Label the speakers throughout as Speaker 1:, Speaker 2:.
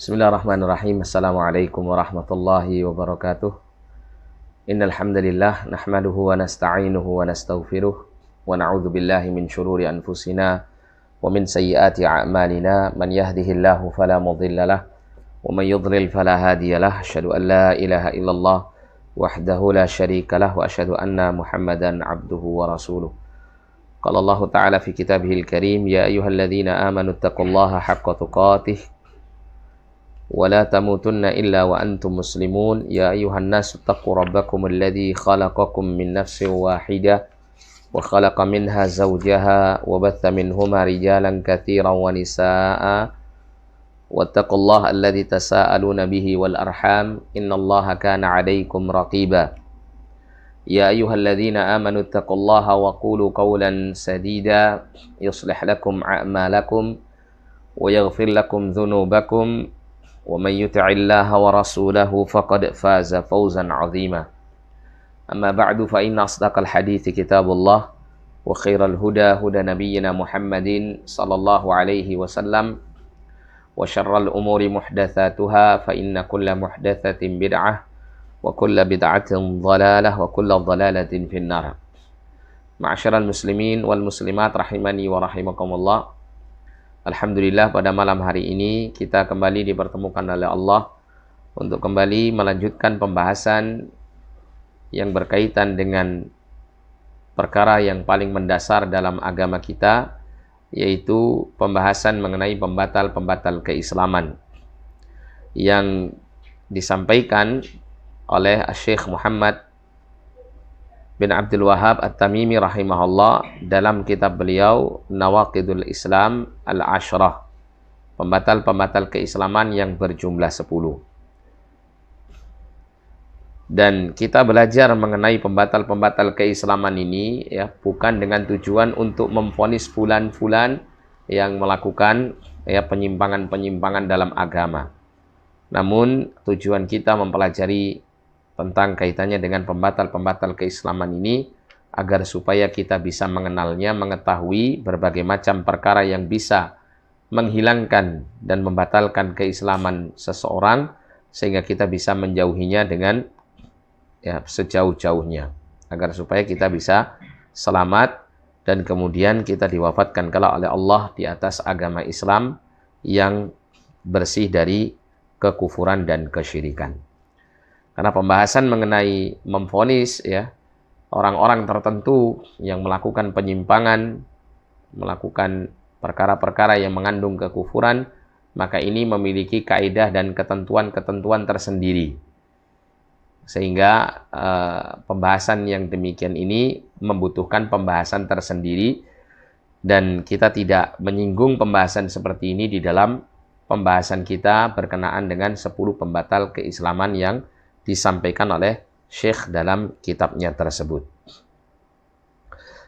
Speaker 1: Bismillahirrahmanirrahim. Assalamualaikum warahmatullahi wabarakatuh. Innal hamdalillah nahmaduhu wa nasta'inuhu wa nastaghfiruh wa na'udzu billahi min shururi anfusina wa min sayyiati a'malina. Man yahdihillahu fala mudilla lahu wa man yudlil fala hadiya lahu. Asyhadu an la ilaha illallah wahdahu la syarika lahu wa asyhadu anna Muhammadan 'abduhu wa rasuluh. Qala Allah Ta'ala fi kitabihil karim, ya ayyuhalladzina amanu taqullaha haqqa tuqatih ولا تموتن إلا وأنتم مسلمون يا أيها الناس اتقوا ربكم الذي خلقكم من نفس واحدة وخلق منها زوجها وبث منهما رجالا كثيرا ونساء واتقوا الله الذي تساءلون به والأرحام إن الله كان عليكم رقيبا يا أيها الذين آمنوا اتقوا الله وقولوا قولا سديدا يصلح لكم أعمالكم ويغفر لكم ذنوبكم ومن يطع الله ورسوله فقد فاز فوزا عظيما أما بعد فإن أصدق الحديث كتاب الله وخير الهدى هدى نبينا محمد صلى الله عليه وسلم وشر الأمور محدثاتها فإن كل محدثة بدعة وكل بدعة ضلالة وكل ضلالة في النار. معاشر المسلمين والمسلمات rahimani wa rahimakumullah. Alhamdulillah, pada malam hari ini kita kembali dipertemukan oleh Allah untuk kembali melanjutkan pembahasan yang berkaitan dengan perkara yang paling mendasar dalam agama kita, yaitu pembahasan mengenai pembatal-pembatal keislaman yang disampaikan oleh Syekh Muhammad bin Abdul Wahhab At-Tamimi rahimahullah dalam kitab beliau Nawaqidul Islam Al-Ashrah, pembatal-pembatal keislaman yang berjumlah 10. Dan kita belajar mengenai pembatal-pembatal keislaman ini ya, bukan dengan tujuan untuk memvonis fulan-fulan yang melakukan ya penyimpangan-penyimpangan dalam agama. Namun tujuan kita mempelajari tentang kaitannya dengan pembatal-pembatal keislaman ini agar supaya kita bisa mengenalnya, mengetahui berbagai macam perkara yang bisa menghilangkan dan membatalkan keislaman seseorang sehingga kita bisa menjauhinya dengan ya sejauh-jauhnya agar supaya kita bisa selamat dan kemudian kita diwafatkan kelak oleh Allah di atas agama Islam yang bersih dari kekufuran dan kesyirikan. Karena pembahasan mengenai memvonis ya orang-orang tertentu yang melakukan penyimpangan, melakukan perkara-perkara yang mengandung kekufuran, maka ini memiliki kaidah dan ketentuan-ketentuan tersendiri. Sehingga pembahasan yang demikian ini membutuhkan pembahasan tersendiri dan kita tidak menyinggung pembahasan seperti ini di dalam pembahasan kita berkenaan dengan 10 pembatal keislaman yang disampaikan oleh Syekh dalam kitabnya tersebut.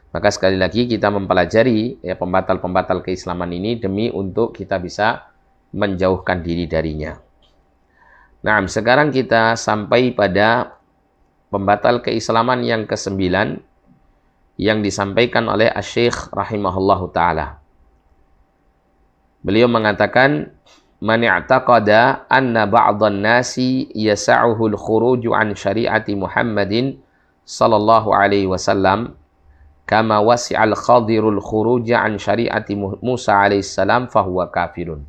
Speaker 1: Maka sekali lagi kita mempelajari ya pembatal-pembatal keislaman ini demi untuk kita bisa menjauhkan diri darinya. Nah, sekarang kita sampai pada pembatal keislaman yang ke-9 yang disampaikan oleh Asy-Syaikh rahimahullahu taala. Beliau mengatakan, man i'taqada anna ba'dhan nasi yas'uhul khuruju an syari'ati Muhammadin sallallahu alaihi wasallam kama wasi'al khadirul khuruja an syari'ati Musa alaihi salam fahuwa kafirun.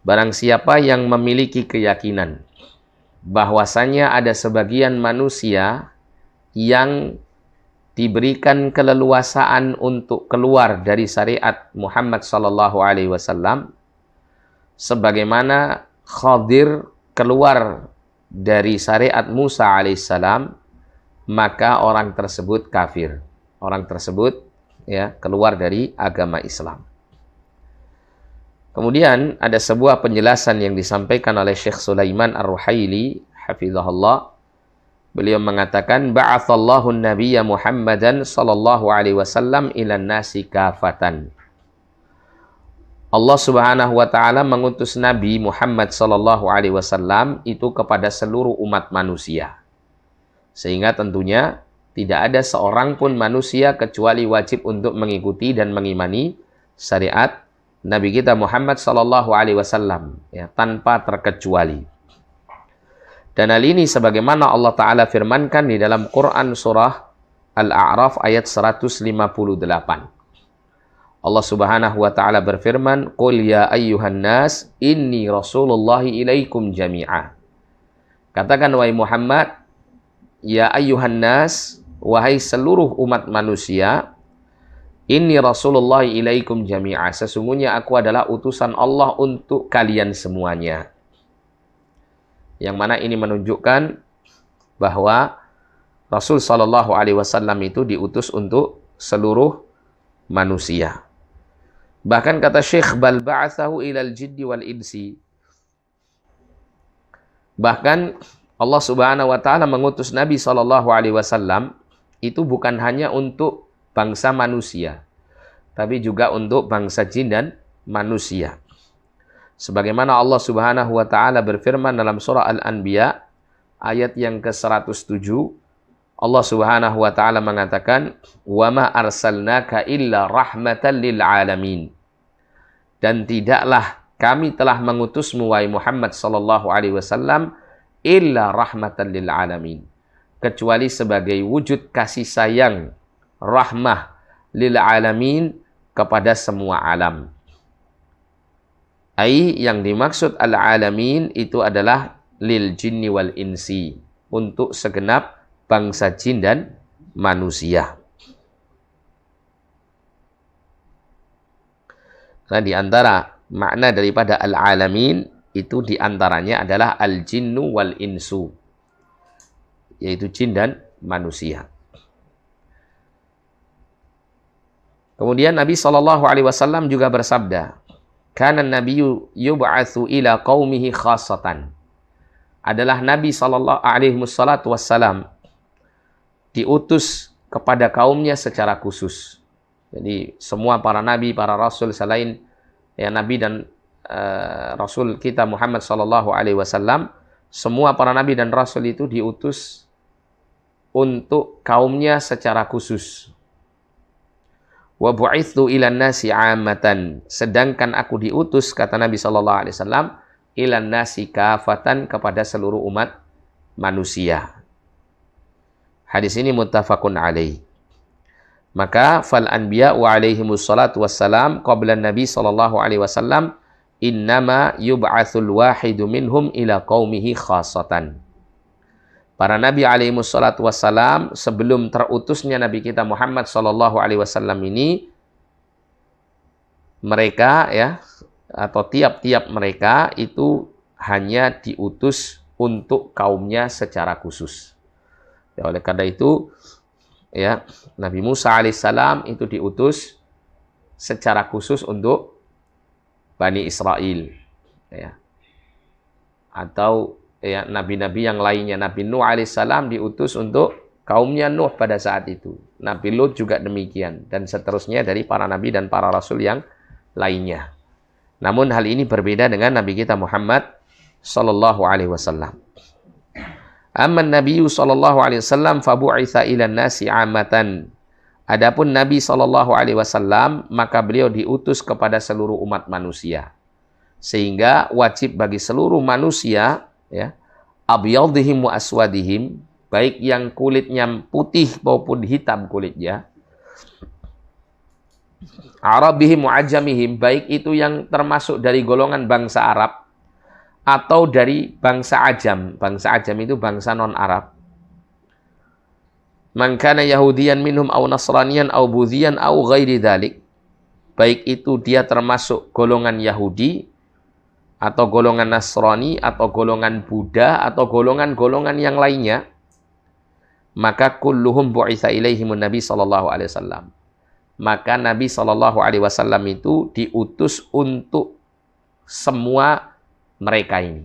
Speaker 1: Barang siapa yang memiliki keyakinan bahwasanya ada sebagian manusia yang diberikan keleluasaan untuk keluar dari syariat Muhammad sallallahu alaihi wasallam sebagaimana Khadir keluar dari syariat Musa alaihissalam, maka orang tersebut kafir. Orang tersebut ya keluar dari agama Islam. Kemudian ada sebuah penjelasan yang disampaikan oleh Syekh Sulaiman Ar-Ruhaili hafizahullah. Beliau mengatakan, ba'athallahu an-nabiyya Muhammadan sallallahu alaihi wasallam ilan nasi kafatan. Allah Subhanahu wa taala mengutus Nabi Muhammad sallallahu alaihi wasallam itu kepada seluruh umat manusia. Sehingga tentunya tidak ada seorang pun manusia kecuali wajib untuk mengikuti dan mengimani syariat Nabi kita Muhammad sallallahu alaihi wasallam, ya, tanpa terkecuali. Dan hal ini sebagaimana Allah Ta'ala firmankan di dalam Quran surah Al-A'raf ayat 158. Allah Subhanahu wa Ta'ala berfirman, "Qul ya ayyuhan nas, inni rasulullahi ilaikum jami'a." Katakan wahai Muhammad, ya ayyuhan nas, wahai seluruh umat manusia, inni rasulullahi ilaikum jami'a. Sesungguhnya aku adalah utusan Allah untuk kalian semuanya. Yang mana ini menunjukkan bahwa Rasul Shallallahu Alaihi Wasallam itu diutus untuk seluruh manusia. Bahkan kata Syekh, bal ba'athahu ilal jiddi wal insi. Bahkan Allah Subhanahu Wa Taala mengutus Nabi Shallallahu Alaihi Wasallam itu bukan hanya untuk bangsa manusia, tapi juga untuk bangsa jin dan manusia. Sebagaimana Allah Subhanahu wa Ta'ala berfirman dalam surah Al-Anbiya ayat yang ke-107, Allah Subhanahu wa Ta'ala mengatakan, "Wa ma arsalnaka illa rahmatan lil alamin." Dan tidaklah kami telah mengutusmu wahai Muhammad sallallahu alaihi wasallam illa rahmatan lil alamin, kecuali sebagai wujud kasih sayang, rahmah lil alamin, kepada semua alam. Yang dimaksud al-alamin itu adalah lil jinni wal insi, untuk segenap bangsa jin dan manusia. Nah, di antara makna daripada al-alamin itu diantaranya adalah al-jinnu wal insu, yaitu jin dan manusia. Kemudian Nabi SAW juga bersabda, "Kana nabiyyu yub'atsu ila qaumihi khassatan." Adalah Nabi SAW diutus kepada kaumnya secara khusus. Jadi semua para nabi, para rasul selain ya nabi dan rasul kita Muhammad SAW, semua para nabi dan rasul itu diutus untuk kaumnya secara khusus. Wa bu'itsu ilan nasi 'ammatan. Sedangkan aku diutus, kata Nabi sallallahu alaihi wasallam, ilan nasi kafatan, kepada seluruh umat manusia. Hadis ini muttafaqun alaih. Maka fal anbiya wa alaihimus salatu wassalam qabla Nabi sallallahu alaihi wasallam innama yub'atsul wahidu minhum ila qaumihi khassatan. Para nabi alaihimus salatu wassalam sebelum terutusnya Nabi kita Muhammad sallallahu alaihi wasallam ini, mereka ya, atau tiap-tiap mereka itu hanya diutus untuk kaumnya secara khusus. Ya, oleh karena itu ya, Nabi Musa alaihissalam itu diutus secara khusus untuk Bani Israel, ya. Atau ya, nabi-nabi yang lainnya, Nabi Nuh alaihissalam diutus untuk kaumnya Nuh pada saat itu. Nabi Lut juga demikian, dan seterusnya dari para nabi dan para rasul yang lainnya. Namun hal ini berbeda dengan Nabi kita Muhammad sallallahu alaihi wasallam. Amman Nabi sallallahu alaihi wasallam fabu'itsa ilan nasi 'ammatan. Adapun Nabi sallallahu alaihi wasallam, maka beliau diutus kepada seluruh umat manusia. Sehingga wajib bagi seluruh manusia, ya, abyadihim wa aswadihim, baik yang kulitnya putih maupun hitam kulitnya, arabihim wa ajamihim, baik itu yang termasuk dari golongan bangsa Arab atau dari bangsa Ajam. Bangsa Ajam itu bangsa non-Arab. Man kana yahudiyan minhum aw nasraniyan aw budhiyan aw ghairi dzalik, baik itu dia termasuk golongan Yahudi atau golongan Nasrani, atau golongan Buddha, atau golongan-golongan yang lainnya, maka kulluhum bu'itsa ilaihimun Nabi sallallahu alaihi wasallam. Maka Nabi sallallahu alaihi wasallam itu diutus untuk semua mereka ini.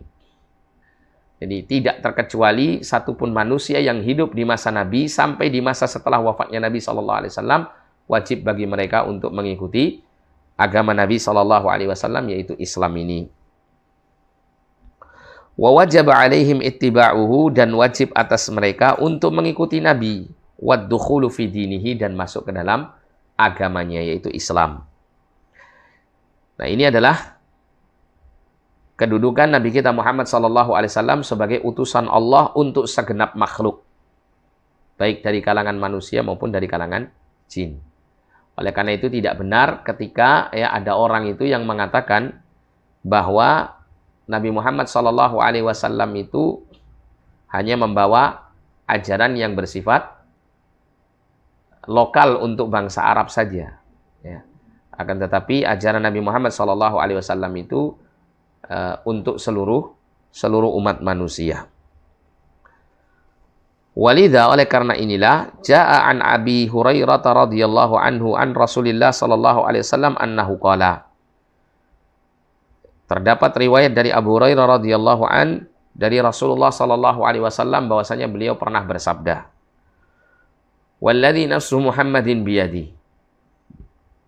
Speaker 1: Jadi tidak terkecuali satupun manusia yang hidup di masa Nabi sampai di masa setelah wafatnya Nabi sallallahu alaihi wasallam, wajib bagi mereka untuk mengikuti agama Nabi sallallahu alaihi wasallam, yaitu Islam ini. Wa wajaba alaihim ittiba'uhu, dan wajib atas mereka untuk mengikuti Nabi, waddukhulu fi dinihi, dan masuk ke dalam agamanya, yaitu Islam. Nah, ini adalah kedudukan Nabi kita Muhammad SAW sebagai utusan Allah untuk segenap makhluk. Baik dari kalangan manusia maupun dari kalangan jin. Oleh karena itu tidak benar ketika ada orang itu yang mengatakan bahwa Nabi Muhammad SAW itu hanya membawa ajaran yang bersifat lokal untuk bangsa Arab saja. Ya. Akan tetapi ajaran Nabi Muhammad SAW itu untuk seluruh umat manusia. Walidha, oleh karena inilah, ja'a an Abi Hurairah radhiyallahu anhu an Rasulillah sallallahu alaihi wasallam annahu qala. Terdapat riwayat dari Abu Hurairah radhiyallahu an dari Rasulullah sallallahu alaihi wasallam bahwasanya beliau pernah bersabda, "Walladzi nafsu Muhammadin biyadi."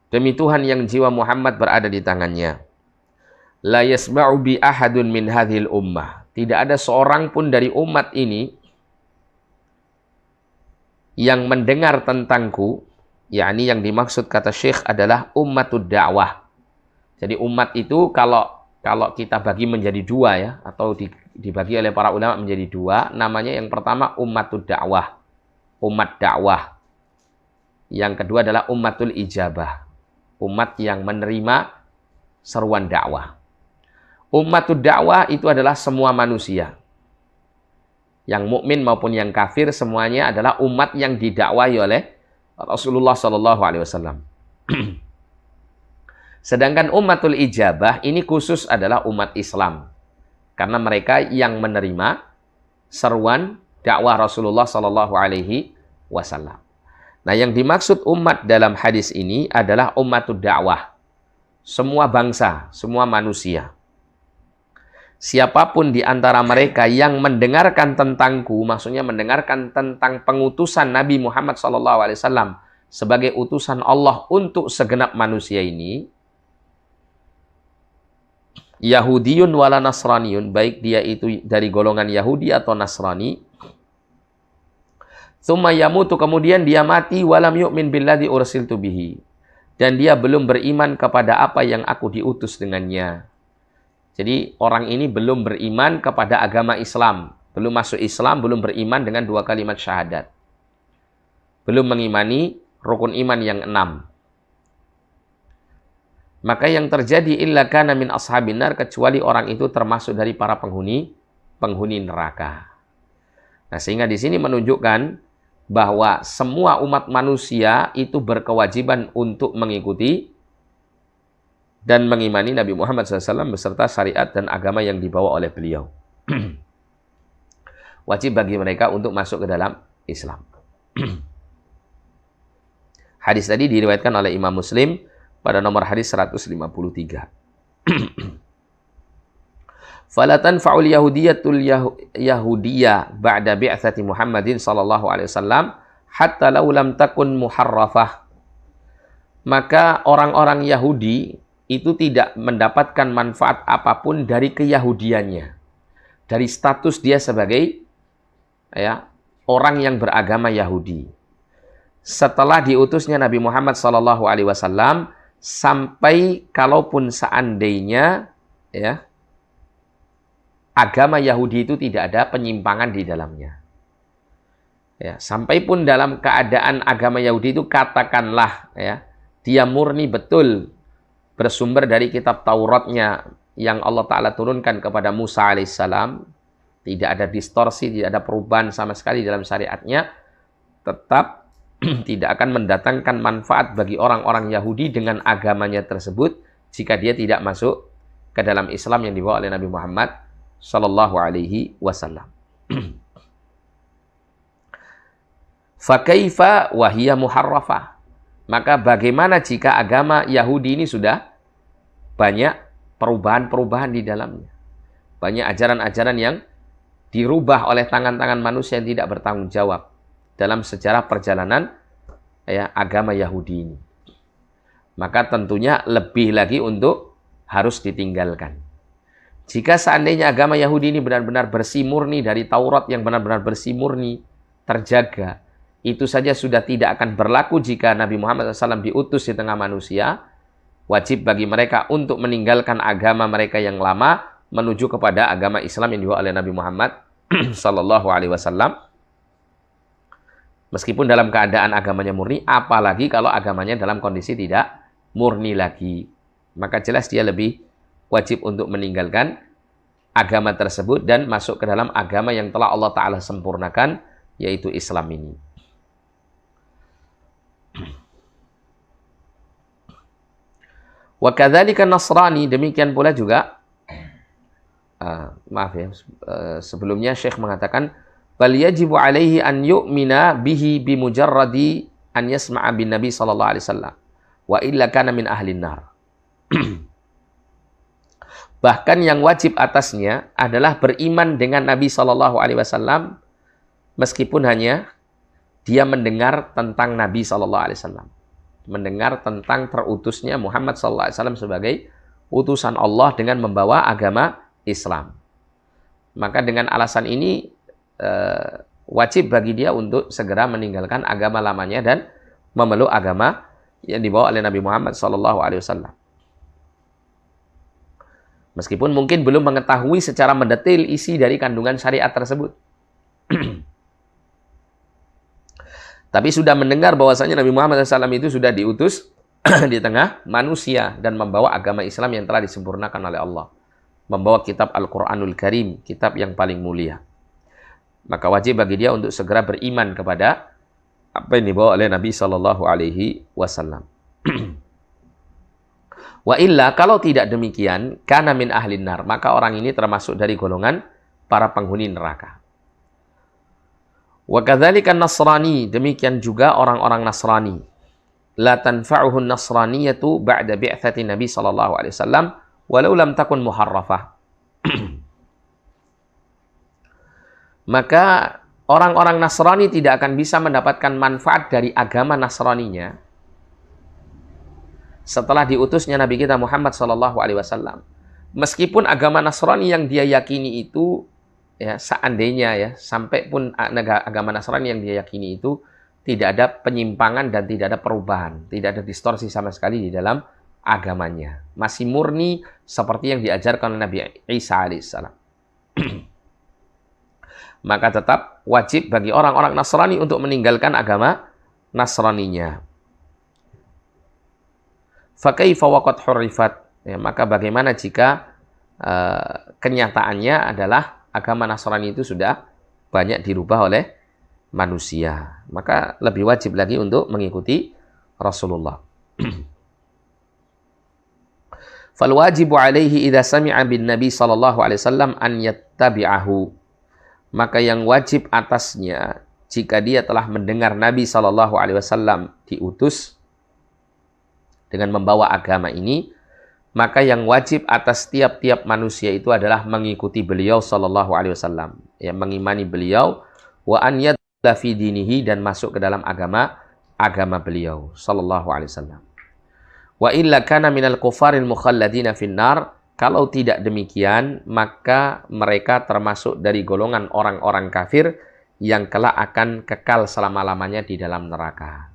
Speaker 1: Demi Tuhan yang jiwa Muhammad berada di tangannya. La yasma'u bi ahadun min hadhil ummah. Tidak ada seorang pun dari umat ini yang mendengar tentangku, yakni yang dimaksud kata Syekh adalah ummatud dakwah. Jadi umat itu kalau kita bagi menjadi dua ya, atau dibagi oleh para ulama menjadi dua, namanya yang pertama ummatud dakwah, umat dakwah. Yang kedua adalah ummatul ijabah, umat yang menerima seruan dakwah. Ummatud dakwah itu adalah semua manusia. Yang mukmin maupun yang kafir semuanya adalah umat yang didakwahi oleh Rasulullah SAW. Sedangkan ummatul ijabah ini khusus adalah umat Islam. Karena mereka yang menerima seruan dakwah Rasulullah SAW. Nah, yang dimaksud umat dalam hadis ini adalah ummatud dakwah. Semua bangsa, semua manusia. Siapapun di antara mereka yang mendengarkan tentangku, maksudnya mendengarkan tentang pengutusan Nabi Muhammad SAW sebagai utusan Allah untuk segenap manusia ini, Yahudiyun wala Nasraniyun, baik dia itu dari golongan Yahudi atau Nasrani, tsumma yamutu, kemudian dia mati, walam yu'min billadzi ursiltu bihi, dan dia belum beriman kepada apa yang aku diutus dengannya. Jadi orang ini belum beriman kepada agama Islam. Belum masuk Islam, belum beriman dengan 2 kalimat syahadat. Belum mengimani rukun iman yang 6. Maka yang terjadi illa kana min ashabin nar, kecuali orang itu termasuk dari para penghuni neraka. Nah, sehingga di sini menunjukkan bahwa semua umat manusia itu berkewajiban untuk mengikuti dan mengimani Nabi Muhammad SAW beserta syariat dan agama yang dibawa oleh beliau. Wajib bagi mereka untuk masuk ke dalam Islam. Hadis tadi diriwayatkan oleh Imam Muslim pada nomor hadis 153. Fala tanfa'ul yahudiyatul yahudiyah ba'da bi'tsati Muhammadin sallallahu alaihi wasallam hatta law lam takun muharrafah. Maka orang-orang Yahudi itu tidak mendapatkan manfaat apapun dari keyahudiannya, dari status dia sebagai orang yang beragama Yahudi. Setelah diutusnya Nabi Muhammad SAW, sampai kalaupun seandainya agama Yahudi itu tidak ada penyimpangan di dalamnya. Sampai pun dalam keadaan agama Yahudi itu katakanlah dia murni betul bersumber dari kitab Tauratnya yang Allah Ta'ala turunkan kepada Musa alaihissalam, tidak ada distorsi, tidak ada perubahan sama sekali dalam syariatnya, tetap tidak akan mendatangkan manfaat bagi orang-orang Yahudi dengan agamanya tersebut jika dia tidak masuk ke dalam Islam yang dibawa oleh Nabi Muhammad Sallallahu Alaihi Wasallam. Fakaifa wahiyya muharrafah. Maka bagaimana jika agama Yahudi ini sudah banyak perubahan-perubahan di dalamnya. Banyak ajaran-ajaran yang dirubah oleh tangan-tangan manusia yang tidak bertanggung jawab dalam sejarah perjalanan agama Yahudi ini. Maka tentunya lebih lagi untuk harus ditinggalkan. Jika seandainya agama Yahudi ini benar-benar bersih murni dari Taurat yang benar-benar bersih murni, terjaga, itu saja sudah tidak akan berlaku jika Nabi Muhammad SAW diutus di tengah manusia, wajib bagi mereka untuk meninggalkan agama mereka yang lama menuju kepada agama Islam yang dibawa oleh Nabi Muhammad sallallahu alaihi wasallam. Meskipun dalam keadaan agamanya murni, apalagi kalau agamanya dalam kondisi tidak murni lagi. Maka jelas dia lebih wajib untuk meninggalkan agama tersebut dan masuk ke dalam agama yang telah Allah Ta'ala sempurnakan, yaitu Islam ini. Wa kadzalika Nasrani, demikian pula juga sebelumnya Syekh mengatakan bal yajibu alaihi an yu'mina bihi bimujarradi an yasma'a bin Nabi sallallahu alaihi wasallam wa illa kana min ahlin nar. Bahkan yang wajib atasnya adalah beriman dengan Nabi sallallahu alaihi wasallam meskipun hanya dia mendengar tentang Nabi sallallahu alaihi wasallam, mendengar tentang terutusnya Muhammad sallallahu alaihi wasallam sebagai utusan Allah dengan membawa agama Islam. Maka dengan alasan ini wajib bagi dia untuk segera meninggalkan agama lamanya dan memeluk agama yang dibawa oleh Nabi Muhammad SAW. Meskipun mungkin belum mengetahui secara mendetail isi dari kandungan syariat tersebut. Tapi sudah mendengar bahwasanya Nabi Muhammad SAW itu sudah diutus di tengah manusia dan membawa agama Islam yang telah disempurnakan oleh Allah. Membawa kitab Al-Quranul Karim, kitab yang paling mulia. Maka wajib bagi dia untuk segera beriman kepada apa yang dibawa oleh Nabi Shallallahu Alaihi Wasallam. Wa illa, kalau tidak demikian, kana min ahlin nar, maka orang ini termasuk dari golongan para penghuni neraka. Wa kadzalika Nasrani, demikian juga orang-orang Nasrani. La tanfa'uhu an-nasraniyatu ba'da bi'tsati Nabi Shallallahu Alaihi Wasallam walau lam takun muharrafah. Maka orang-orang Nasrani tidak akan bisa mendapatkan manfaat dari agama Nasraninya setelah diutusnya Nabi kita Muhammad SAW. Meskipun agama Nasrani yang dia yakini itu, ya seandainya ya, sampai pun agama Nasrani yang dia yakini itu tidak ada penyimpangan dan tidak ada perubahan, tidak ada distorsi sama sekali di dalam agamanya. Masih murni seperti yang diajarkan oleh Nabi Isa alaihissalam. Maka tetap wajib bagi orang-orang Nasrani untuk meninggalkan agama Nasraninya. Fakaifa waqad hurrifat, ya, maka bagaimana jika kenyataannya adalah agama Nasrani itu sudah banyak dirubah oleh manusia. Maka lebih wajib lagi untuk mengikuti Rasulullah. Fal wajibu alaihi idza sami'a bin Nabi sallallahu alaihi wasallam an yattabi'ahu. Maka yang wajib atasnya jika dia telah mendengar Nabi Shallallahu Alaihi Wasallam diutus dengan membawa agama ini, maka yang wajib atas tiap-tiap manusia itu adalah mengikuti beliau Shallallahu Alaihi Wasallam, ya, mengimani beliau, wa an yadkhula fi dinihi, dan masuk ke dalam agama beliau Shallallahu Alaihi Wasallam. Wa illa kana minal kufaril mukhalladina finnar. Kalau tidak demikian, maka mereka termasuk dari golongan orang-orang kafir yang kelak akan kekal selama-lamanya di dalam neraka.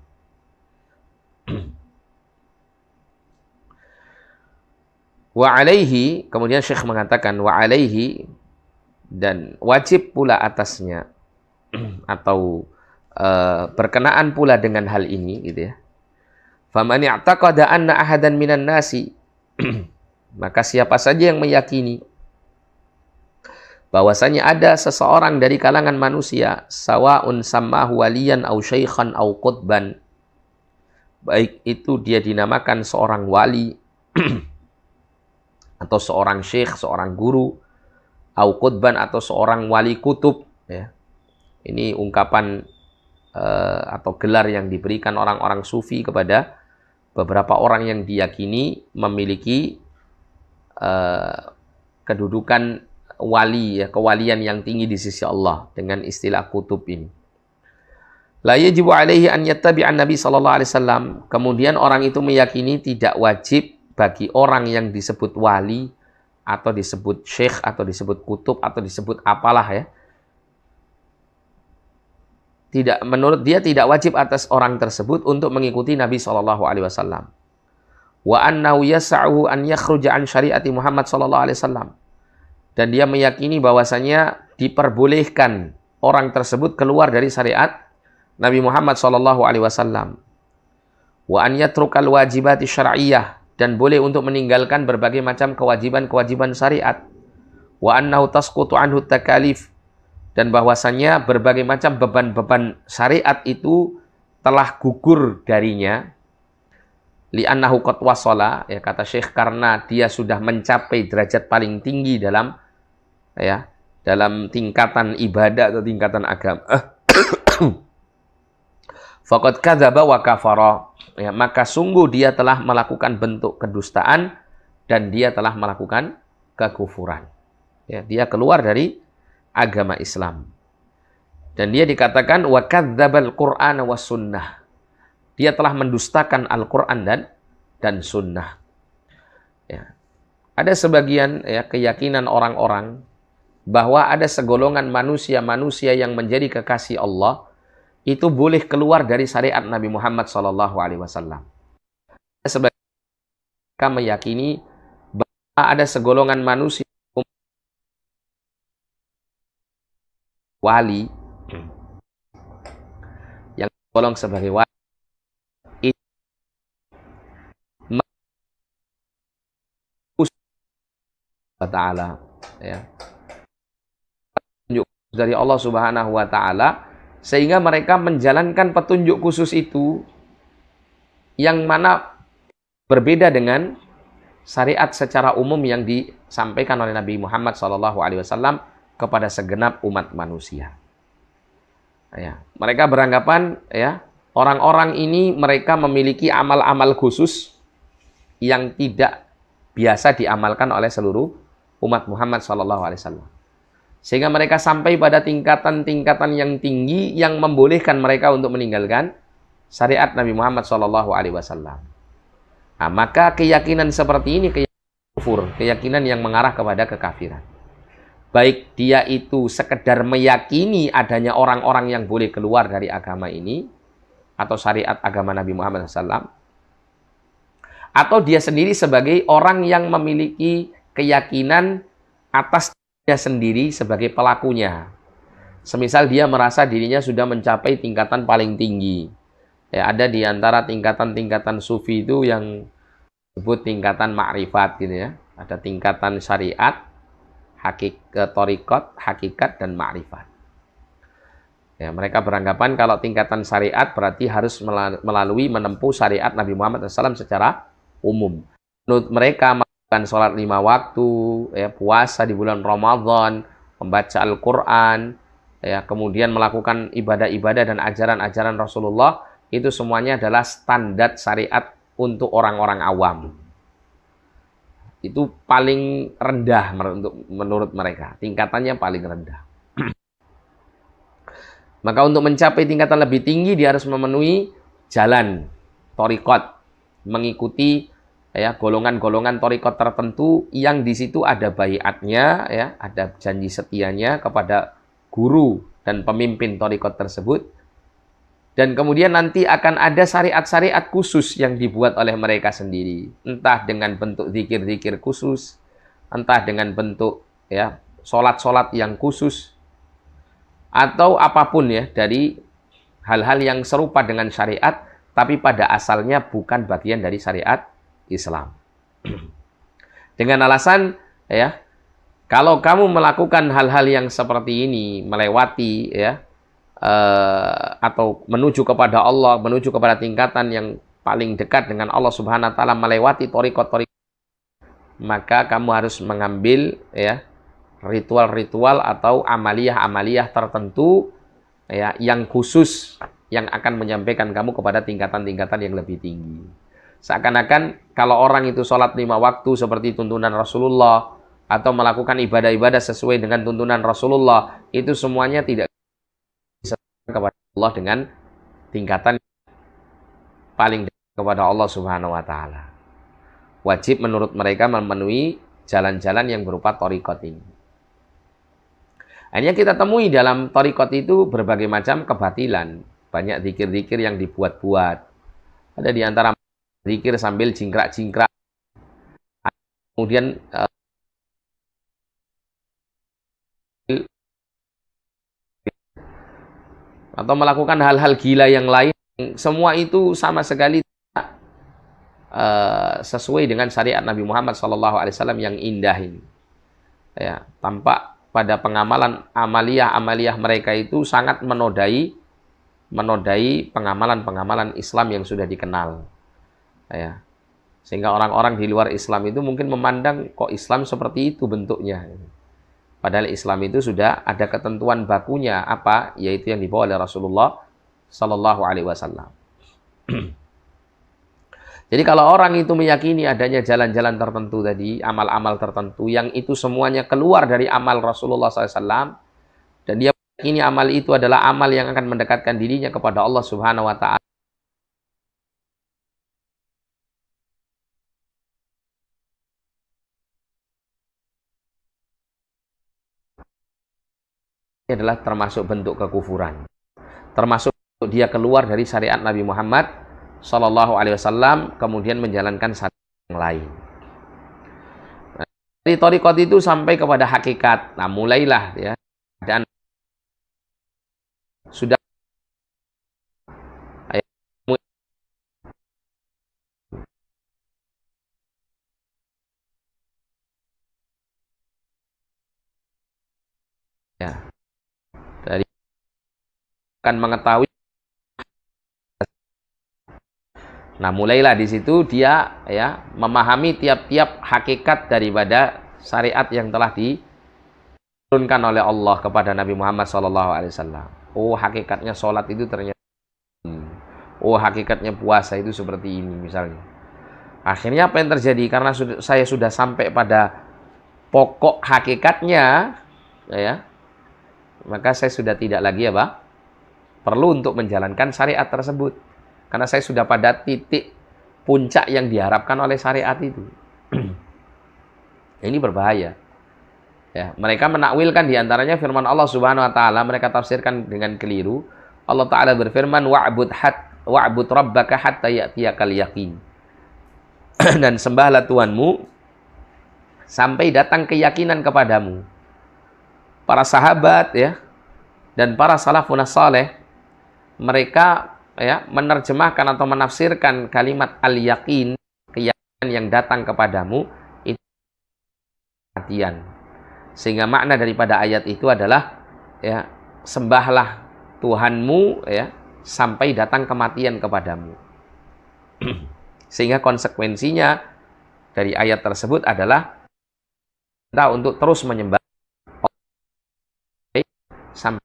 Speaker 1: Wa alaihi, kemudian Syekh mengatakan wa alaihi, dan wajib pula atasnya atau berkenaan pula dengan hal ini, gitu ya. Faman i'taqada anna ahadan minan nasi maka siapa saja yang meyakini bahwasanya ada seseorang dari kalangan manusia, sawa'un sammahu waliyan au syaikhan au qutban, baik itu dia dinamakan seorang wali atau seorang syekh, seorang guru, au qutban atau seorang wali kutub, ya. Ini ungkapan atau gelar yang diberikan orang-orang sufi kepada beberapa orang yang diyakini memiliki kedudukan wali, ya, kewalian yang tinggi di sisi Allah dengan istilah kutub ini. La yajibu alaihi an yattabi'an Nabi sallallahu alaihi wasallam. Kemudian orang itu meyakini tidak wajib bagi orang yang disebut wali atau disebut syekh atau disebut kutub atau disebut apalah, ya. Menurut dia tidak wajib atas orang tersebut untuk mengikuti Nabi sallallahu alaihi wasallam. wa annahu yas'ahu an yakhruja an syariati Muhammad sallallahu alaihi wasallam. Dan dia meyakini bahwasanya diperbolehkan orang tersebut keluar dari syariat Nabi Muhammad sallallahu alaihi wasallam. Wa an yatrukal wajibati syar'iyyah, dan boleh untuk meninggalkan berbagai macam kewajiban-kewajiban syariat. Wa annahu tasqutu anhu takalif, dan bahwasanya berbagai macam beban-beban syariat itu telah gugur darinya. Li'annahu qad wasala, ya kata Syekh, karena dia sudah mencapai derajat paling tinggi dalam tingkatan ibadah atau tingkatan agama. Faqad kadzaba wa kafara, ya, maka sungguh dia telah melakukan bentuk kedustaan dan dia telah melakukan kekufuran. Ya, dia keluar dari agama Islam. Dan dia dikatakan wa kadzdzabal Qur'ana was sunnah. Dia telah mendustakan Al-Qur'an dan sunnah. Ya. Ada sebagian keyakinan orang-orang bahwa ada segolongan manusia-manusia yang menjadi kekasih Allah itu boleh keluar dari syariat Nabi Muhammad SAW. Sebagian mereka meyakini bahwa ada segolongan manusia wali yang tergolong sebagai wali Ta'ala, ya, petunjuk dari Allah Subhanahu wa Ta'ala, sehingga mereka menjalankan petunjuk khusus itu yang mana berbeda dengan syariat secara umum yang disampaikan oleh Nabi Muhammad SAW kepada segenap umat manusia. Ya, mereka beranggapan orang-orang ini mereka memiliki amal-amal khusus yang tidak biasa diamalkan oleh seluruh umat Muhammad SAW. Sehingga mereka sampai pada tingkatan-tingkatan yang tinggi yang membolehkan mereka untuk meninggalkan syariat Nabi Muhammad SAW. Nah, maka keyakinan seperti ini keyakinan kufur, keyakinan yang mengarah kepada kekafiran. Baik dia itu sekedar meyakini adanya orang-orang yang boleh keluar dari agama ini atau syariat agama Nabi Muhammad SAW, atau dia sendiri sebagai orang yang memiliki keyakinan atas dia sendiri sebagai pelakunya. Semisal dia merasa dirinya sudah mencapai tingkatan paling tinggi. Ya, ada di antara tingkatan-tingkatan sufi itu yang disebut tingkatan ma'rifat gitu ya. Ada tingkatan syariat, thariqat, hakikat, dan ma'rifat. Ya, mereka beranggapan kalau tingkatan syariat berarti harus melalui menempuh syariat Nabi Muhammad SAW secara umum. Menurut mereka melakukan sholat 5 waktu, ya, puasa di bulan Ramadan, membaca Al-Quran, ya, kemudian melakukan ibadah-ibadah dan ajaran-ajaran Rasulullah, itu semuanya adalah standar syariat untuk orang-orang awam. Itu paling rendah menurut mereka, tingkatannya paling rendah. Maka untuk mencapai tingkatan lebih tinggi dia harus memenuhi jalan thariqat, mengikuti golongan-golongan thariqat tertentu yang di situ ada baiatnya, ya, ada janji setianya kepada guru dan pemimpin thariqat tersebut. Dan kemudian nanti akan ada syariat-syariat khusus yang dibuat oleh mereka sendiri, entah dengan bentuk zikir-zikir khusus, entah dengan bentuk sholat-sholat yang khusus, atau apapun ya dari hal-hal yang serupa dengan syariat, tapi pada asalnya bukan bagian dari syariat Islam. Dengan alasan kalau kamu melakukan hal-hal yang seperti ini, melewati atau menuju kepada Allah, menuju kepada tingkatan yang paling dekat dengan Allah Subhanahu wa Ta'ala, melewati thariqat-thariqat, maka kamu harus mengambil ritual-ritual atau amaliyah-amaliyah tertentu yang khusus yang akan menyampaikan kamu kepada tingkatan-tingkatan yang lebih tinggi. Seakan-akan kalau orang itu sholat 5 waktu seperti tuntunan Rasulullah atau melakukan ibadah-ibadah sesuai dengan tuntunan Rasulullah, itu semuanya tidak bisa kepada Allah dengan tingkatan paling dekat kepada Allah Subhanahu wa Ta'ala. Wajib menurut mereka memenuhi jalan-jalan yang berupa thariqat ini. Hanya kita temui dalam thariqat itu berbagai macam kebatilan, banyak zikir-zikir yang dibuat-buat. Ada di antara zikir sambil jingkrak-jingkrak. Kemudian atau melakukan hal-hal gila yang lain, semua itu sama sekali tidak sesuai dengan syariat Nabi Muhammad SAW yang indah ini. Ya, tampak pada pengamalan amaliyah mereka itu sangat menodai pengamalan Islam yang sudah dikenal. Ya. Sehingga orang-orang di luar Islam itu mungkin memandang kok Islam seperti itu bentuknya. Padahal Islam itu sudah ada ketentuan bakunya apa, yaitu yang dibawa oleh Rasulullah Sallallahu Alaihi Wasallam. Jadi kalau orang itu meyakini adanya jalan-jalan tertentu tadi, amal-amal tertentu, yang itu semuanya keluar dari amal Rasulullah SAW, dan dia meyakini amal itu adalah amal yang akan mendekatkan dirinya kepada Allah Subhanahu Wa Taala, ini adalah termasuk bentuk kekufuran, termasuk dia keluar dari syariat Nabi Muhammad Sallallahu Alaihi Wasallam, kemudian menjalankan syariat yang lain. Nah, dari thariqat itu sampai kepada hakikat. Nah, mulailah ya, dan sudah ya, dari akan mengetahui. Nah, mulailah di situ dia ya memahami tiap-tiap hakikat daripada syariat yang telah diturunkan oleh Allah kepada Nabi Muhammad SAW. Oh, hakikatnya sholat itu ternyata ini. Oh, hakikatnya puasa itu seperti ini misalnya. Akhirnya apa yang terjadi? Karena saya sudah sampai pada pokok hakikatnya, ya, maka saya sudah tidak lagi perlu untuk menjalankan syariat tersebut. Karena saya sudah pada titik puncak yang diharapkan oleh syariat itu. Ini berbahaya. Ya, mereka menakwilkan diantaranya firman Allah Subhanahu Wa Taala, mereka tafsirkan dengan keliru. Allah Taala berfirman, wa'bud rabbaka hatta ya'tiyakal yaqin. Dan sembahlah Tuhanmu sampai datang keyakinan kepadamu. Para sahabat ya dan para salafun saleh, mereka ya menerjemahkan atau menafsirkan kalimat al-yaqin, keyakinan yang datang kepadamu, itu kematian. Sehingga makna daripada ayat itu adalah ya sembahlah Tuhanmu ya sampai datang kematian kepadamu. Sehingga konsekuensinya dari ayat tersebut adalah kita untuk terus menyembah sampai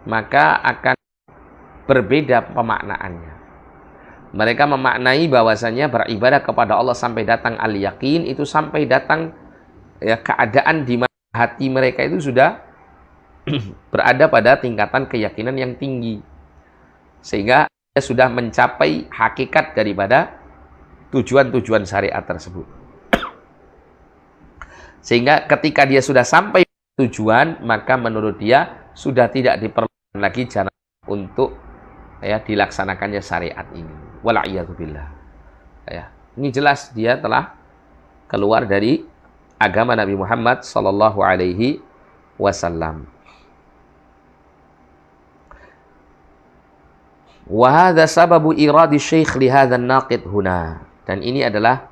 Speaker 1: maka akan berbeda pemaknaannya. Mereka memaknai bahwasanya beribadah kepada Allah sampai datang al-yaqin, itu sampai datang ya keadaan di mana hati mereka itu sudah berada pada tingkatan keyakinan yang tinggi, sehingga dia sudah mencapai hakikat daripada tujuan-tujuan syariat tersebut. Sehingga ketika dia sudah sampai tujuan, maka menurut dia sudah tidak diperlukan lagi jalan untuk ya dilaksanakannya syariat ini. Wala'iyadzubillah. Ya, ini jelas dia telah keluar dari agama Nabi Muhammad sallallahu alaihi wasallam. Wa hadza sababu iradi syekh li hadzal naqid huna. Dan ini adalah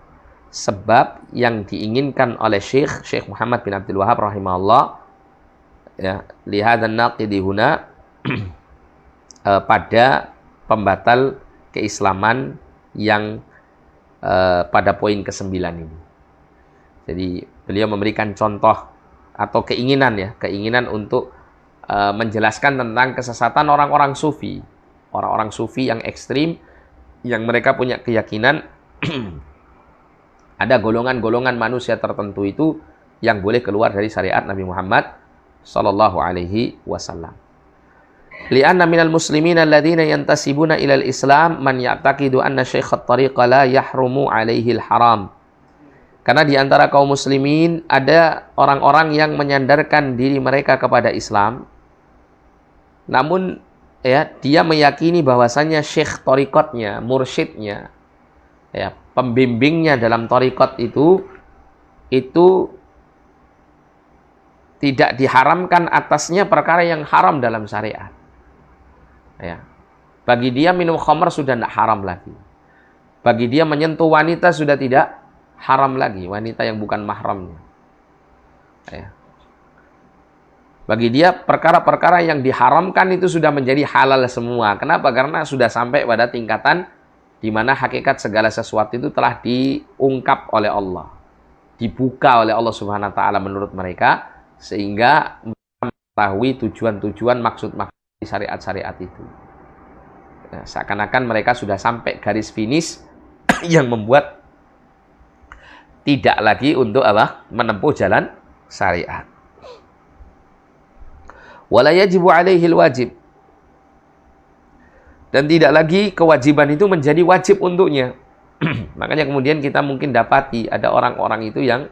Speaker 1: sebab yang diinginkan oleh Syekh Muhammad bin Abdul Wahhab rahimahullah ya lihadzan naqidi huna pada pembatal keislaman yang pada poin ke-9 ini. Jadi beliau memberikan contoh atau keinginan untuk menjelaskan tentang kesesatan orang-orang sufi yang ekstrim, yang mereka punya keyakinan ada golongan-golongan manusia tertentu itu yang boleh keluar dari syariat Nabi Muhammad sallallahu alaihi wasallam. Li'anna minal muslimin alladziina yantasibuna ilal Islam man ya'taqidu anna syaikhat tariqa la yahrumu alaihi al-haram. Karena di antara kaum muslimin ada orang-orang yang menyandarkan diri mereka kepada Islam namun ya dia meyakini bahwasannya syekh torikotnya, mursyidnya, ya pembimbingnya dalam torikot itu tidak diharamkan atasnya perkara yang haram dalam syariat. Ya. Bagi dia minum khamr sudah tidak haram lagi. Bagi dia menyentuh wanita sudah tidak haram lagi, wanita yang bukan mahramnya. Ya. Bagi dia perkara-perkara yang diharamkan itu sudah menjadi halal semua. Kenapa? Karena sudah sampai pada tingkatan di mana hakikat segala sesuatu itu telah diungkap oleh Allah. Dibuka oleh Allah Subhanahu wa taala menurut mereka, sehingga mengetahui tujuan-tujuan maksud-maksud syariat-syariat itu. Nah, seakan-akan mereka sudah sampai garis finish yang membuat tidak lagi untuk apa? Menempuh jalan syariat. Wala yajibu alaihil wajib. Dan tidak lagi kewajiban itu menjadi wajib untuknya. Makanya kemudian kita mungkin dapati ada orang-orang itu yang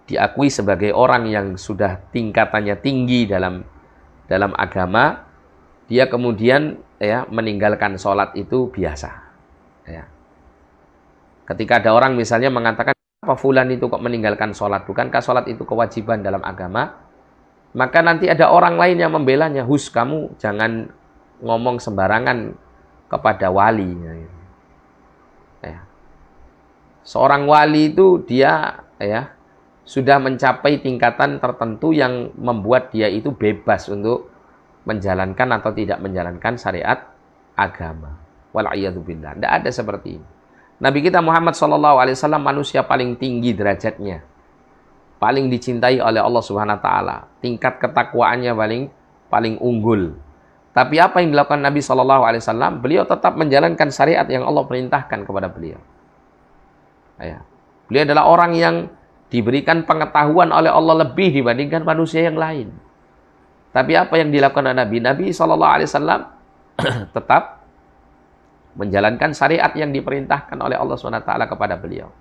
Speaker 1: diakui sebagai orang yang sudah tingkatannya tinggi dalam agama, dia kemudian ya meninggalkan sholat itu biasa. Ya. Ketika ada orang misalnya mengatakan, apa fulan itu kok meninggalkan sholat? Bukankah sholat itu kewajiban dalam agama? Maka nanti ada orang lain yang membelanya. Hus, kamu jangan ngomong sembarangan kepada wali. Ya. Seorang wali itu dia ya sudah mencapai tingkatan tertentu yang membuat dia itu bebas untuk menjalankan atau tidak menjalankan syariat agama. Wal'iyadzubillah. Tidak ada seperti ini. Nabi kita Muhammad SAW manusia paling tinggi derajatnya, paling dicintai oleh Allah Subhanahu wa taala, tingkat ketakwaannya paling unggul. Tapi apa yang dilakukan Nabi SAW? Beliau tetap menjalankan syariat yang Allah perintahkan kepada beliau. Ya. Beliau adalah orang yang diberikan pengetahuan oleh Allah lebih dibandingkan manusia yang lain. Tapi apa yang dilakukan Nabi? Nabi SAW tetap menjalankan syariat yang diperintahkan oleh Allah SWT kepada beliau.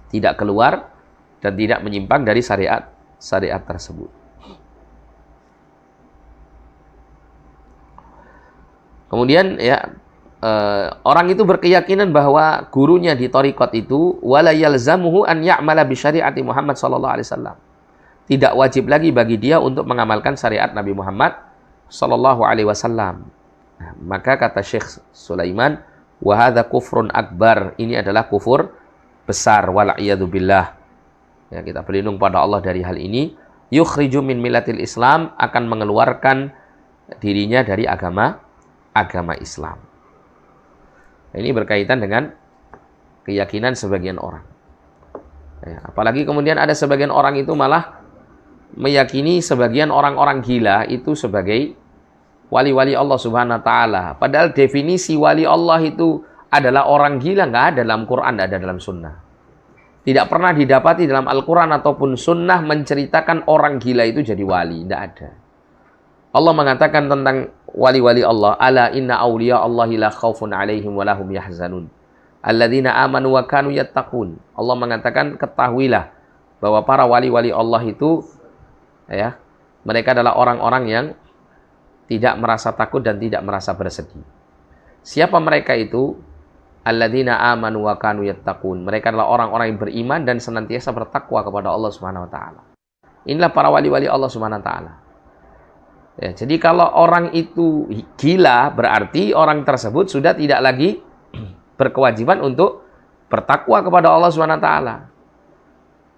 Speaker 1: Tidak keluar dan tidak menyimpang dari syariat tersebut. Kemudian ya orang itu berkeyakinan bahwa gurunya di thariqat itu wala yalzamuhu an ya'mala bi syariati Muhammad sallallahu alaihi wasallam. Tidak wajib lagi bagi dia untuk mengamalkan syariat Nabi Muhammad sallallahu alaihi wasallam. Nah, maka kata Syekh Sulaiman, wa hadza kufrun akbar. Ini adalah kufur besar, wal'iyadzubillah. Ya, kita berlindung pada Allah dari hal ini. Yukhriju min millatil Islam, akan mengeluarkan dirinya dari agama Islam. Ini berkaitan dengan keyakinan sebagian orang. Ya, apalagi kemudian ada sebagian orang itu malah meyakini sebagian orang-orang gila itu sebagai wali-wali Allah Subhanahu wa taala. Padahal definisi wali Allah itu adalah orang gila, nggak ada dalam Quran, nggak ada dalam sunnah. Tidak pernah didapati dalam Al-Quran ataupun sunnah menceritakan orang gila itu jadi wali, tidak ada. Allah mengatakan tentang wali-wali Allah, ala inna awliya Allahi la khawfun alaihim wa lahum yahzanun alladzina amanu wa kanu yattaqun. Allah mengatakan, ketahuilah bahwa para wali-wali Allah itu ya, mereka adalah orang-orang yang tidak merasa takut dan tidak merasa bersedih. Siapa mereka itu? Alladzina amanu wa kanu yattaqun. Mereka adalah orang-orang yang beriman dan senantiasa bertakwa kepada Allah Subhanahu wa taala. Inilah para wali-wali Allah Subhanahu wa taala. Ya, jadi kalau orang itu gila, berarti orang tersebut sudah tidak lagi berkewajiban untuk bertakwa kepada Allah Subhanahu wa taala.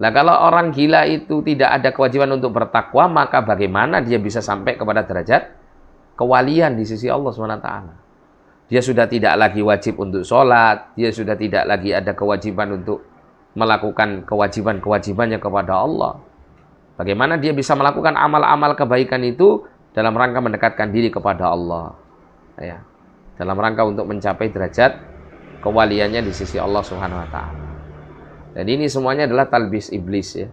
Speaker 1: Nah, kalau orang gila itu tidak ada kewajiban untuk bertakwa, maka bagaimana dia bisa sampai kepada derajat kewalian di sisi Allah SWT. Dia sudah tidak lagi wajib untuk sholat, dia sudah tidak lagi ada kewajiban untuk melakukan kewajiban-kewajibannya kepada Allah. Bagaimana dia bisa melakukan amal-amal kebaikan itu dalam rangka mendekatkan diri kepada Allah, ya, dalam rangka untuk mencapai derajat kewaliannya di sisi Allah SWT. Dan ini semuanya adalah talbis iblis, ya.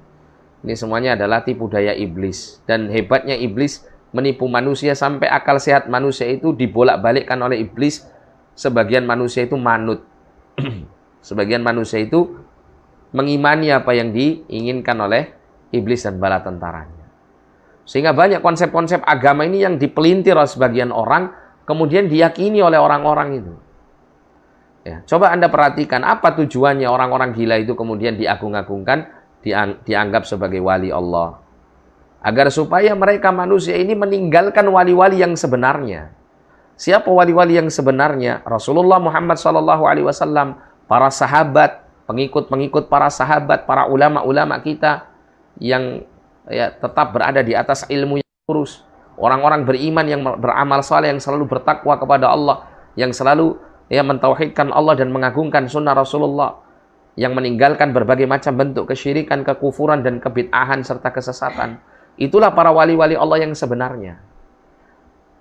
Speaker 1: Ini semuanya adalah tipu daya iblis. Dan hebatnya iblis menipu manusia sampai akal sehat manusia itu dibolak-balikkan oleh iblis. Sebagian manusia itu manut. Sebagian manusia itu mengimani apa yang diinginkan oleh iblis dan bala tentaranya. Sehingga banyak konsep-konsep agama ini yang dipelintir oleh sebagian orang, kemudian diyakini oleh orang-orang itu. Ya, coba Anda perhatikan apa tujuannya orang-orang gila itu kemudian diagung-agungkan, dianggap sebagai wali Allah. Agar supaya mereka manusia ini meninggalkan wali-wali yang sebenarnya. Siapa wali-wali yang sebenarnya? Rasulullah Muhammad SAW, para sahabat, pengikut-pengikut para sahabat, para ulama-ulama kita yang tetap berada di atas ilmu yang lurus. Orang-orang beriman yang beramal saleh, yang selalu bertakwa kepada Allah, yang selalu mentauhidkan Allah dan mengagungkan sunnah Rasulullah, yang meninggalkan berbagai macam bentuk kesyirikan, kekufuran, dan kebid'ahan serta kesesatan. Itulah para wali-wali Allah yang sebenarnya.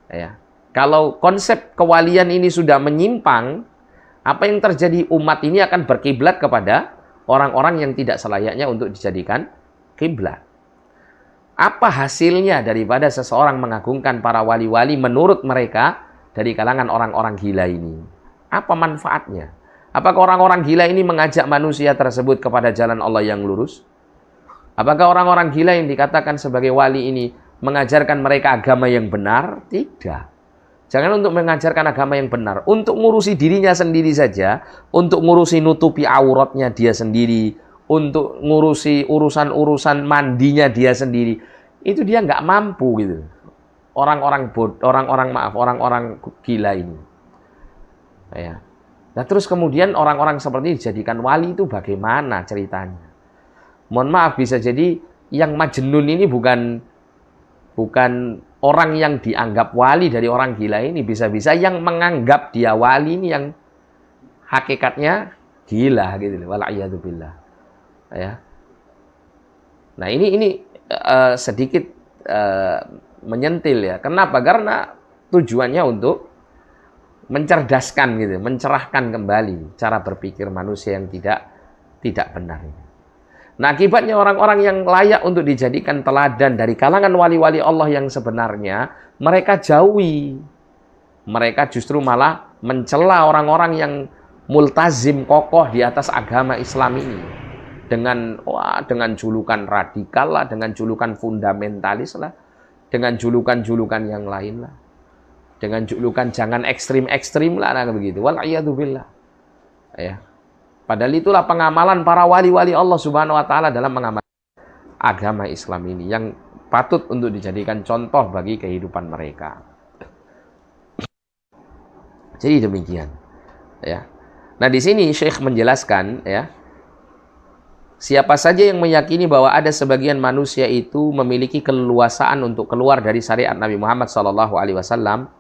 Speaker 1: Ya. Kalau konsep kewalian ini sudah menyimpang, apa yang terjadi? Umat ini akan berkiblat kepada orang-orang yang tidak selayaknya untuk dijadikan kiblat. Apa hasilnya daripada seseorang mengagungkan para wali-wali menurut mereka dari kalangan orang-orang gila ini? Apa manfaatnya? Apakah orang-orang gila ini mengajak manusia tersebut kepada jalan Allah yang lurus? Apakah orang-orang gila yang dikatakan sebagai wali ini mengajarkan mereka agama yang benar? Tidak. Jangan untuk mengajarkan agama yang benar. Untuk ngurusi dirinya sendiri saja, untuk ngurusi nutupi auratnya dia sendiri, untuk ngurusi urusan-urusan mandinya dia sendiri, itu dia nggak mampu gitu. Orang-orang gila ini. Ya. Nah terus kemudian orang-orang seperti ini dijadikan wali itu bagaimana ceritanya? Mohon maaf, bisa jadi yang majnun ini bukan orang yang dianggap wali dari orang gila ini. Bisa-bisa yang menganggap dia wali ini yang hakikatnya gila gitu. Wala'iyadzubillah. Ya. Nah ini sedikit menyentil ya. Kenapa? Karena tujuannya untuk mencerdaskan gitu, mencerahkan kembali cara berpikir manusia yang tidak benar. Nah, akibatnya orang-orang yang layak untuk dijadikan teladan dari kalangan wali-wali Allah yang sebenarnya, mereka jauhi. Mereka justru malah mencela orang-orang yang multazim kokoh di atas agama Islam ini. Dengan julukan radikal lah, dengan julukan fundamentalis lah, dengan julukan-julukan yang lain lah. Dengan julukan jangan ekstrim-ekstrim lah, nah begitu. Wal'iyadzubillah. Ya. Padahal itulah pengamalan para wali-wali Allah Subhanahu wa taala dalam mengamalkan agama Islam ini yang patut untuk dijadikan contoh bagi kehidupan mereka. Jadi demikian, ya. Nah, di sini Syekh menjelaskan ya, siapa saja yang meyakini bahwa ada sebagian manusia itu memiliki keleluasaan untuk keluar dari syariat Nabi Muhammad SAW,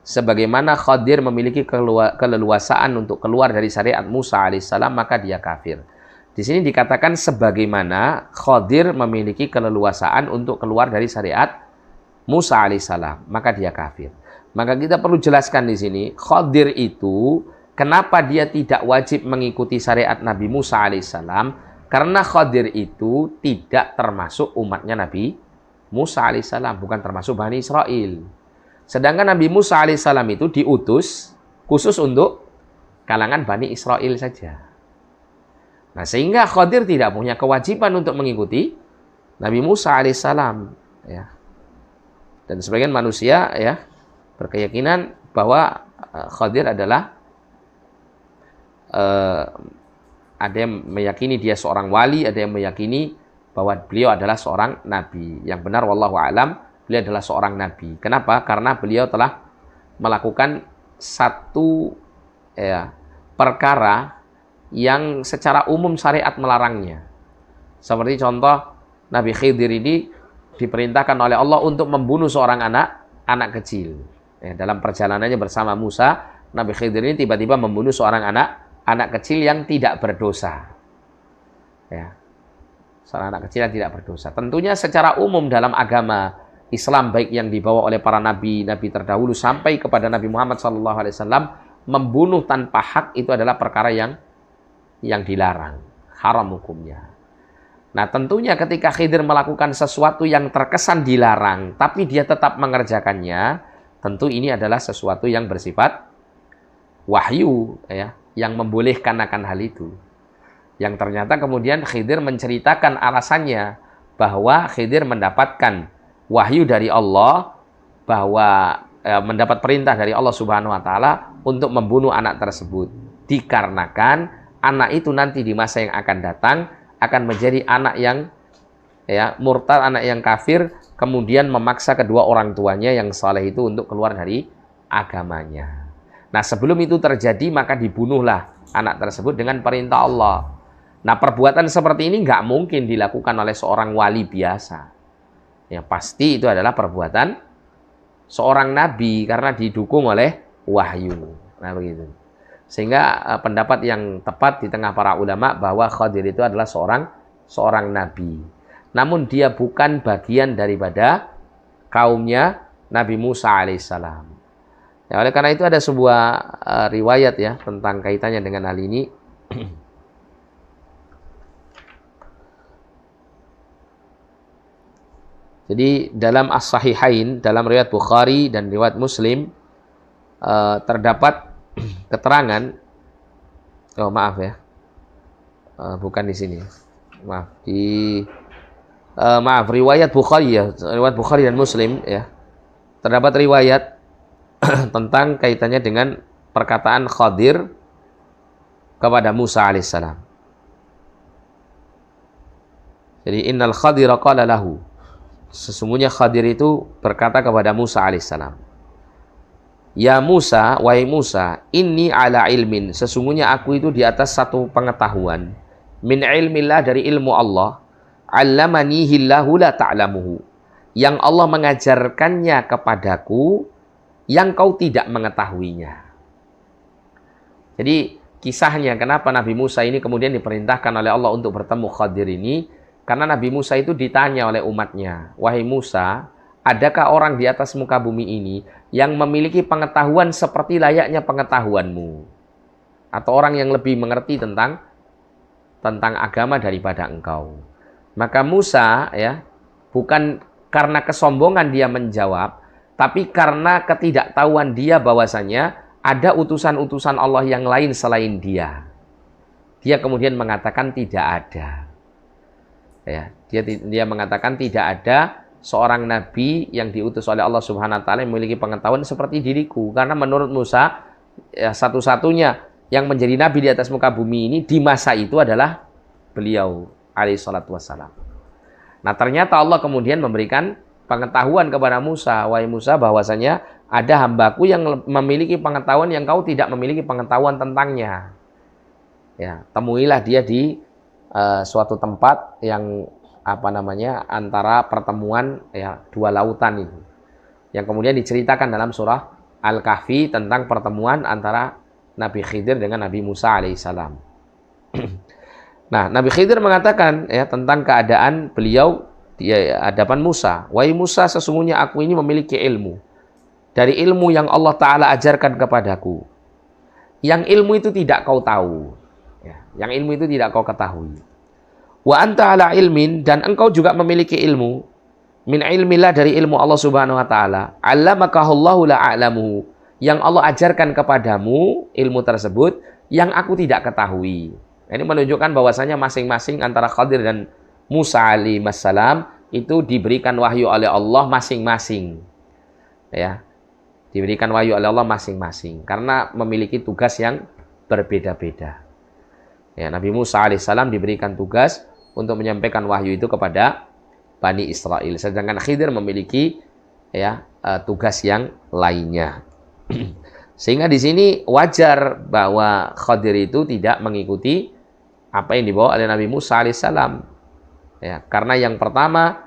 Speaker 1: sebagaimana Khadir memiliki keleluasaan untuk keluar dari syariat Musa alaihissalam, maka dia kafir. Di sini dikatakan sebagaimana Khadir memiliki keleluasaan untuk keluar dari syariat Musa alaihissalam, maka dia kafir. Maka kita perlu jelaskan di sini, Khadir itu kenapa dia tidak wajib mengikuti syariat Nabi Musa alaihissalam? Karena Khadir itu tidak termasuk umatnya Nabi Musa alaihissalam, bukan termasuk Bani Israel. Sedangkan Nabi Musa alaihissalam itu diutus khusus untuk kalangan Bani Israel saja. Nah, sehingga Khadir tidak punya kewajiban untuk mengikuti Nabi Musa alaihissalam. Ya. Dan sebagian manusia ya berkeyakinan bahwa Khadir adalah ada yang meyakini dia seorang wali, ada yang meyakini bahwa beliau adalah seorang nabi. Yang benar wallahu a'lam, beliau adalah seorang nabi. Kenapa? Karena beliau telah melakukan satu perkara yang secara umum syariat melarangnya. Seperti contoh, Nabi Khidir ini diperintahkan oleh Allah untuk membunuh seorang anak kecil. Dalam perjalanannya bersama Musa, Nabi Khidir ini tiba-tiba membunuh seorang anak kecil yang tidak berdosa. Ya. Seorang anak kecil yang tidak berdosa. Tentunya secara umum dalam agama Islam, baik yang dibawa oleh para nabi terdahulu sampai kepada Nabi Muhammad SAW, membunuh tanpa hak itu adalah perkara yang dilarang, haram hukumnya. Nah, tentunya ketika Khidir melakukan sesuatu yang terkesan dilarang, tapi dia tetap mengerjakannya, tentu ini adalah sesuatu yang bersifat wahyu, ya, yang membolehkan akan hal itu. Yang ternyata kemudian Khidir menceritakan alasannya bahwa Khidir mendapatkan wahyu dari Allah, bahwa mendapat perintah dari Allah Subhanahu wa taala untuk membunuh anak tersebut. Dikarenakan anak itu nanti di masa yang akan datang akan menjadi anak yang murtad, anak yang kafir, kemudian memaksa kedua orang tuanya yang saleh itu untuk keluar dari agamanya. Nah, sebelum itu terjadi maka dibunuhlah anak tersebut dengan perintah Allah. Nah, perbuatan seperti ini nggak mungkin dilakukan oleh seorang wali biasa. Yang pasti itu adalah perbuatan seorang nabi karena didukung oleh wahyu. Nah, begitu. Sehingga pendapat yang tepat di tengah para ulama bahwa Khadir itu adalah seorang nabi. Namun dia bukan bagian daripada kaumnya Nabi Musa alaihissalam. Ya, oleh karena itu ada sebuah riwayat ya tentang kaitannya dengan hal ini. Jadi dalam As-Sahihain, dalam riwayat Bukhari dan riwayat Muslim terdapat keterangan, bukan di sini, riwayat Bukhari ya, riwayat Bukhari dan Muslim ya, terdapat riwayat tentang kaitannya dengan perkataan Khadir kepada Musa alaihissalam. Jadi innal Khadira qala lahu, sesungguhnya Khadir itu berkata kepada Musa alaihissalam, ya Musa, wahai Musa, inni ala ilmin, sesungguhnya aku itu di atas satu pengetahuan, min ilmillah, dari ilmu Allah, allamanihi la ta'lamuhu, yang Allah mengajarkannya kepadaku yang kau tidak mengetahuinya. Jadi kisahnya kenapa Nabi Musa ini kemudian diperintahkan oleh Allah untuk bertemu Khadir ini, karena Nabi Musa itu ditanya oleh umatnya, wahai Musa, adakah orang di atas muka bumi ini yang memiliki pengetahuan seperti layaknya pengetahuanmu, atau orang yang lebih mengerti tentang agama daripada engkau? Maka Musa ya, bukan karena kesombongan dia menjawab, tapi karena ketidaktahuan dia bahwasanya ada utusan-utusan Allah yang lain selain dia. Dia kemudian mengatakan tidak ada. Ya, dia mengatakan tidak ada seorang nabi yang diutus oleh Allah Subhanahu wa taala yang memiliki pengetahuan seperti diriku, karena menurut Musa ya, satu-satunya yang menjadi nabi di atas muka bumi ini di masa itu adalah beliau alaihi salatu wassalam. Nah, ternyata Allah kemudian memberikan pengetahuan kepada Musa, wahai Musa, bahwasanya ada hambaku yang memiliki pengetahuan yang kau tidak memiliki pengetahuan tentangnya. Ya, temuilah dia di suatu tempat yang antara pertemuan ya dua lautan itu, yang kemudian diceritakan dalam surah Al-Kahfi tentang pertemuan antara Nabi Khidir dengan Nabi Musa alaihissalam. Nah, Nabi Khidir mengatakan ya tentang keadaan beliau di hadapan Musa, wahai Musa, sesungguhnya aku ini memiliki ilmu dari ilmu yang Allah Ta'ala ajarkan kepadaku, yang ilmu itu tidak kau tahu ya, yang ilmu itu tidak kau ketahui. Wa anta ala ilmin, dan engkau juga memiliki ilmu min ilmillah, dari ilmu Allah Subhanahu wa taala, allamakahullahu la a'lamuhu, yang Allah ajarkan kepadamu ilmu tersebut yang aku tidak ketahui. Ini menunjukkan bahwasanya masing-masing antara Khadir dan Musa alaihissalam itu diberikan wahyu oleh Allah masing-masing. Ya. Diberikan wahyu oleh Allah masing-masing karena memiliki tugas yang berbeda-beda. Ya, Nabi Musa alaihissalam diberikan tugas untuk menyampaikan wahyu itu kepada Bani Israel, sedangkan Khidir memiliki tugas yang lainnya. Sehingga di sini wajar bahwa Khadir itu tidak mengikuti apa yang dibawa oleh Nabi Musa alaihissalam. Ya, karena yang pertama,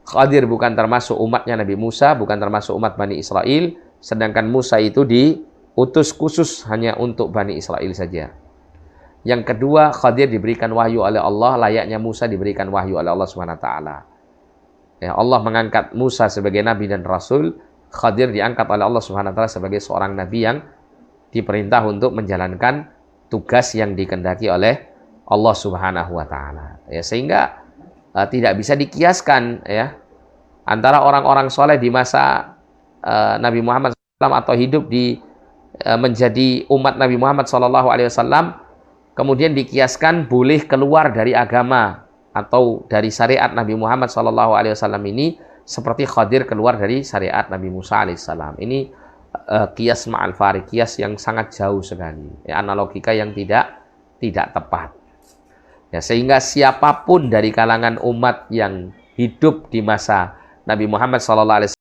Speaker 1: Khadir bukan termasuk umatnya Nabi Musa, bukan termasuk umat Bani Israel, sedangkan Musa itu diutus khusus hanya untuk Bani Israel saja. Yang kedua, Khadir diberikan wahyu oleh Allah layaknya Musa diberikan wahyu oleh Allah Subhanahu wa taala. Ya, Allah mengangkat Musa sebagai nabi dan rasul, Khadir diangkat oleh Allah Subhanahu wa taala sebagai seorang nabi yang diperintah untuk menjalankan tugas yang dikehendaki oleh Allah Subhanahu wa taala. Ya, sehingga tidak bisa dikiaskan ya antara orang-orang soleh di masa Nabi Muhammad SAW atau hidup di menjadi umat Nabi Muhammad SAW, kemudian dikiaskan boleh keluar dari agama atau dari syariat Nabi Muhammad SAW ini seperti Khadir keluar dari syariat Nabi Musa alaihissalam. Ini kias ma'al farik, kias yang sangat jauh sekali, ya, analogika yang tidak tepat. Ya, sehingga siapapun dari kalangan umat yang hidup di masa Nabi Muhammad SAW